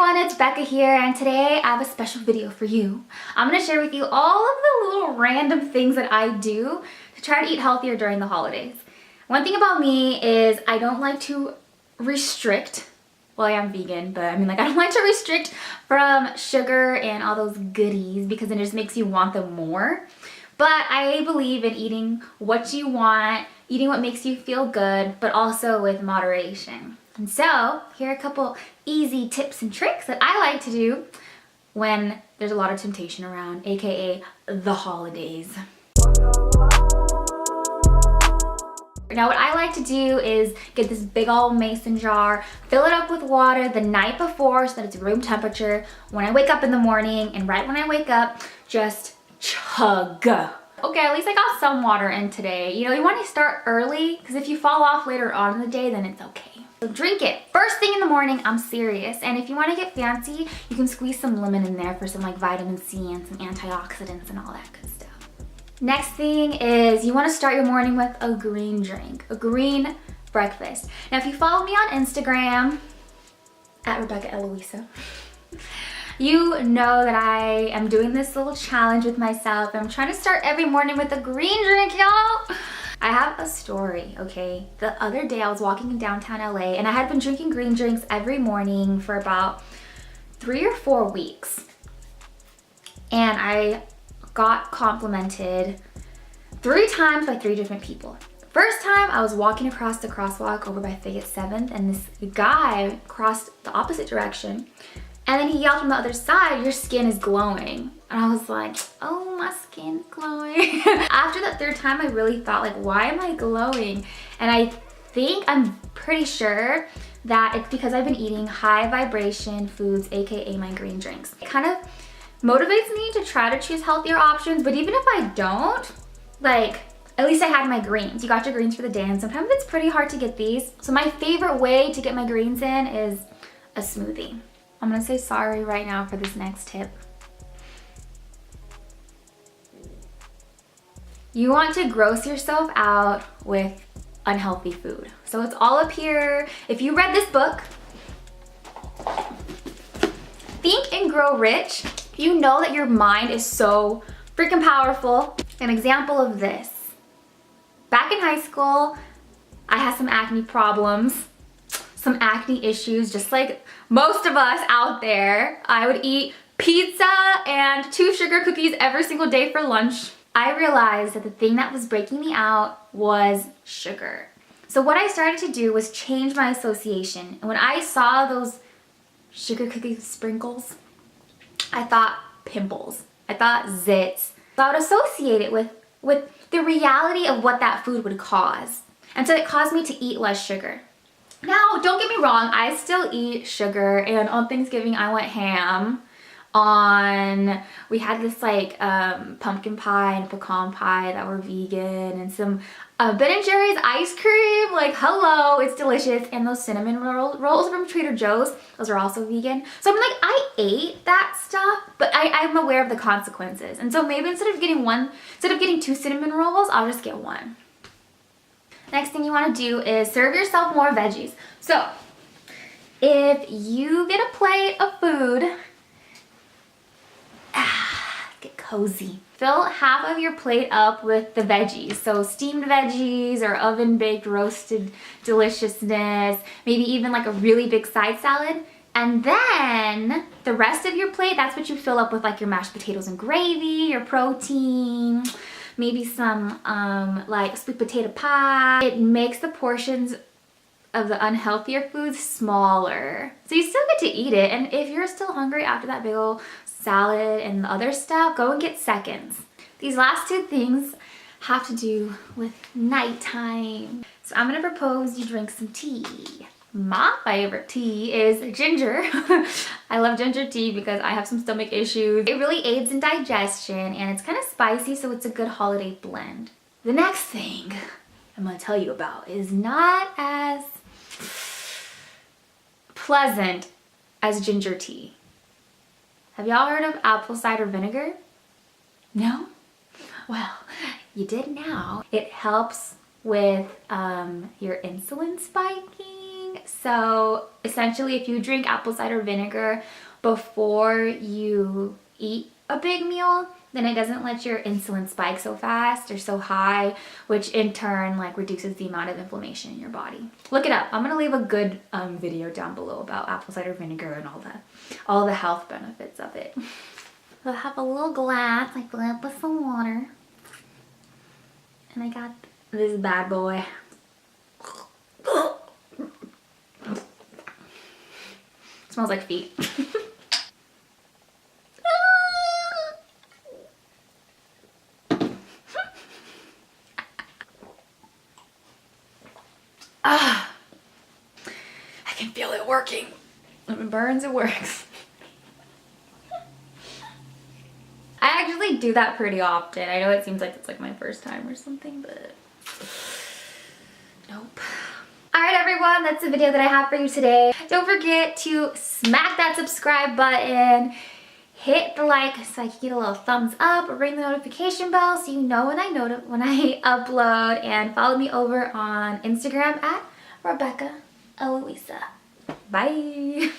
everyone, it's Becca here, and today I have a special video for you. I'm going to share with you all of the little random things that I do to try to eat healthier during the holidays. One thing about me is I don't like to restrict. Well, I am vegan, but I don't like to restrict from sugar and all those goodies because it just makes you want them more. But I believe in eating what you want, eating what makes you feel good, but also with moderation. And so, here are a couple easy tips and tricks that I like to do when there's a lot of temptation around, aka the holidays. Now what I like to do is get this big old mason jar, fill it up with water the night before so that it's room temperature. When I wake up in the morning, and right when I wake up, just chug. Okay, at least I got some water in today. You know, you want to start early because if you fall off later on in the day, then it's okay. So drink it first thing in the morning. I'm serious. And if you want to get fancy, you can squeeze some lemon in there for some like vitamin C and some antioxidants and all that good stuff. Next thing is you want to start your morning with a green drink, a green breakfast. Now if you follow me on Instagram at Rebecca Eloisa, you know that I am doing this little challenge with myself. I'm trying to start every morning with a green drink, y'all. I have a story, okay? The other day I was walking in downtown LA and I had been drinking green drinks every morning for about 3 or 4 weeks. And I got complimented 3 times by 3 different people. First time I was walking across the crosswalk over by Fayette 7th and this guy crossed the opposite direction. And then he yelled from the other side, "Your skin is glowing." And I was like, oh, my skin's glowing. After that 3rd time, I really thought like, why am I glowing? And I'm pretty sure that it's because I've been eating high vibration foods, AKA my green drinks. It kind of motivates me to try to choose healthier options, but even if I don't, like, at least I had my greens. You got your greens for the day, and sometimes it's pretty hard to get these. So my favorite way to get my greens in is a smoothie. I'm gonna say sorry right now for this next tip. You want to gross yourself out with unhealthy food. So it's all up here. If you read this book, Think and Grow Rich, you know that your mind is so freaking powerful. An example of this. Back in high school, I had some acne problems, some acne issues, just like most of us out there. I would eat pizza and 2 sugar cookies every single day for lunch. I realized that the thing that was breaking me out was sugar. So what I started to do was change my association. And when I saw those sugar cookie sprinkles, I thought pimples. I thought zits. So I would associate it with the reality of what that food would cause. And so it caused me to eat less sugar. Now, don't get me wrong, I still eat sugar, and on Thanksgiving I went ham. We had this like pumpkin pie and pecan pie that were vegan, and some Ben & Jerry's ice cream, like hello, it's delicious, and those cinnamon rolls from Trader Joe's, those are also vegan. So I'm like, I ate that stuff, but I'm aware of the consequences, and so maybe instead of getting 2 cinnamon rolls, I'll just get 1. Next thing you want to do is serve yourself more veggies. So if you get a plate of food, get cozy. Fill half of your plate up with the veggies. So steamed veggies or oven baked roasted deliciousness, maybe even like a really big side salad. And then the rest of your plate, that's what you fill up with, like your mashed potatoes and gravy, your protein, maybe some like sweet potato pie. It makes the portions of the unhealthier foods smaller. So you still get to eat it, and if you're still hungry after that big old salad and the other stuff, go and get seconds. These last 2 things have to do with nighttime. So I'm gonna propose you drink some tea. My favorite tea is ginger. I love ginger tea because I have some stomach issues. It really aids in digestion, and it's kind of spicy, so it's a good holiday blend. The next thing I'm gonna tell you about is not as pleasant as ginger tea. Have y'all heard of apple cider vinegar? No? Well, you did now. It helps with your insulin spiking. morning. So essentially, if you drink apple cider vinegar before you eat a big meal, then it doesn't let your insulin spike so fast or so high, which in turn like reduces the amount of inflammation in your body. Look it up. I'm gonna leave a good video down below about apple cider vinegar and all the health benefits of it. I'll have a little glass. I fill it up with some water, and I got this bad boy. Smells like feet. Ah, I can feel it working. If it burns, it works. I actually do that pretty often. I know it seems like it's like my first time or something, but nope. Alright everyone, that's the video that I have for you today. Don't forget to smack that subscribe button, hit the like so I can get a little thumbs up, ring the notification bell so you know when I upload, and follow me over on Instagram at Rebecca Eloisa. Bye.